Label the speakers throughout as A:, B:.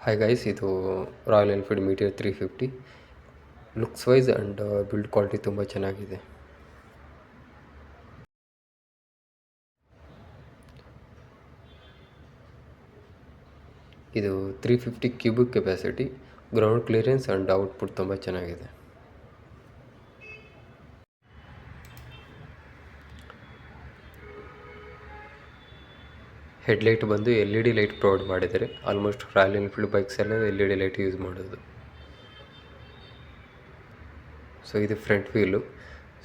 A: Hi guys, ಇದು royal Enfield meteor 350. Looks wise and build quality ತುಂಬ ಚೆನ್ನಾಗಿದೆ. ಇದು 350 cubic capacity, ground clearance and output ತುಂಬ ಚೆನ್ನಾಗಿದೆ. ಹೆಡ್ಲೈಟ್ ಬಂದು LED ಲೈಟ್ ಪ್ರೊವೈಡ್ ಮಾಡಿದ್ದಾರೆ. ಆಲ್ಮೋಸ್ಟ್ ರಾಯಲ್ ಎನ್ಫೀಲ್ಡ್ ಬೈಕ್ಸ್ ಎಲ್ಲ LED ಲೈಟ್ ಯೂಸ್ ಮಾಡೋದು. ಸೊ ಇದು front wheel.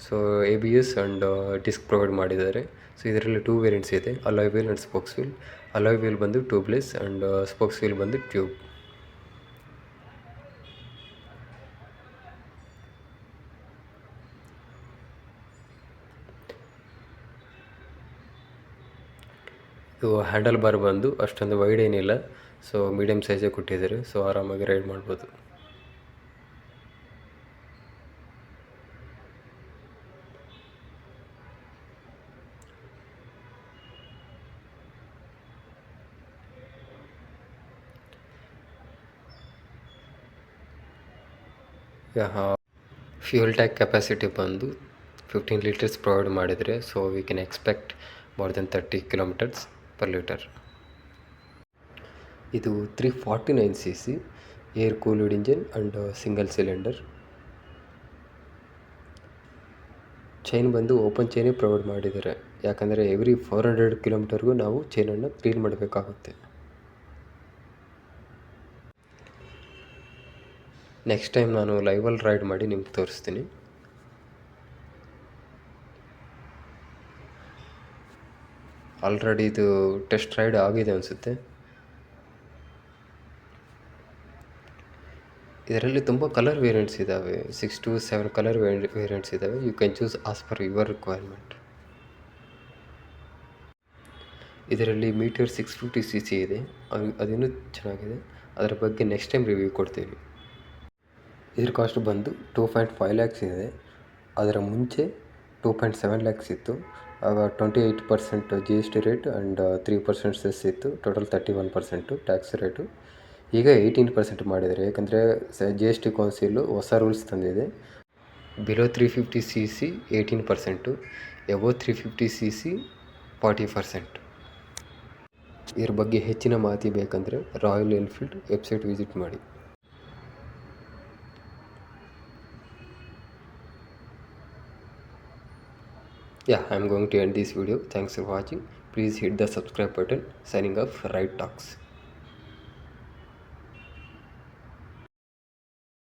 A: So ABS and disc provide ಮಾಡಿದ್ದಾರೆ. ಸೊ ಇದರಲ್ಲಿ 2 ವೇರಿಯಂಟ್ಸ್ ಇದೆ, alloy wheel and spokes wheel. Alloy wheel ಬಂದು ಟ್ಯೂಬ್ಲೆಸ್ ಆ್ಯಂಡ್ ಸ್ಪೋಕ್ಸ್ ವೀಲ್ ಬಂದು tube. ಇದು ಹ್ಯಾಂಡಲ್ ಬಾರ್ ಬಂದು ಅಷ್ಟೊಂದು ವೈಡ್ ಏನಿಲ್ಲ, ಸೊ ಮೀಡಿಯಮ್ ಸೈಜೇ ಕೊಟ್ಟಿದ್ದಾರೆ. ಸೊ ಆರಾಮಾಗಿ ರೈಡ್ ಮಾಡ್ಬೋದು. ಫ್ಯೂಯಲ್ ಟ್ಯಾಂಕ್ ಕೆಪಾಸಿಟಿ ಬಂದು 15 ಲೀಟರ್ಸ್ ಪ್ರೊವೈಡ್ ಮಾಡಿದರೆ. So we can expect more than 30 kilometres per litre. ಇದು 349cc air cooled engine and single cylinder. Chain ಬಂದು ಓಪನ್ ಚೈನೇ ಪ್ರೊವೈಡ್ ಮಾಡಿದ್ದಾರೆ, ಯಾಕಂದರೆ ಎವ್ರಿ 400 ಕಿಲೋಮೀಟರ್ಗೂ ನಾವು ಚೈನನ್ನು ಕ್ಲೀನ್ ಮಾಡಬೇಕಾಗುತ್ತೆ. ನೆಕ್ಸ್ಟ್ ಟೈಮ್ ನಾನು ಲೈವಲ್ಲಿ ರೈಡ್ ಮಾಡಿ ನಿಮ್ಗೆ ತೋರಿಸ್ತೀನಿ. ಆಲ್ರೆಡಿ ಇದು ಟೆಸ್ಟ್ ರೈಡ್ ಆಗಿದೆ ಅನಿಸುತ್ತೆ. ಇದರಲ್ಲಿ ತುಂಬ ಕಲರ್ ವೇರಿಯಂಟ್ಸ್ ಇದ್ದಾವೆ, 6 to 7 ಕಲರ್ ವೇರಿಯಂಟ್ಸ್ ಇದ್ದಾವೆ. You can choose as per your requirement. ಇದರಲ್ಲಿ ಮೀಟಿಯರ್ 650cc ಇದೆ, ಅದಿನ್ನೂ ಚೆನ್ನಾಗಿದೆ. ಅದರ ಬಗ್ಗೆ ನೆಕ್ಸ್ಟ್ ಟೈಮ್ ರಿವ್ಯೂ ಕೊಡ್ತೀವಿ. ಇದ್ರ ಕಾಸ್ಟ್ ಬಂದು 2.5 ಲ್ಯಾಕ್ಸ್ ಇದೆ. ಅದರ ಮುಂಚೆ 2.7 ಲ್ಯಾಕ್ಸ್ ಇತ್ತು. ಆಗ 28% GST ರೇಟ್ ಆ್ಯಂಡ್ 3% ಸೆಸ್ ಇತ್ತು. Total 31% tax rate. ಈಗ 18% ಮಾಡಿದ್ದಾರೆ, ಯಾಕಂದರೆ GST ಕೌನ್ಸಿಲು ಹೊಸ ರೂಲ್ಸ್ ತಂದಿದೆ. Below 350cc 18%, above 350cc 40%. ಇದ್ರ ಬಗ್ಗೆ ಹೆಚ್ಚಿನ ಮಾಹಿತಿ ಬೇಕಂದರೆ ರಾಯಲ್ ಎನ್ಫೀಲ್ಡ್ ವೆಬ್ಸೈಟ್ ವಿಸಿಟ್ ಮಾಡಿ. I'm going to end this video. Thanks for watching. Please hit the subscribe button. Signing off, Ride Talks.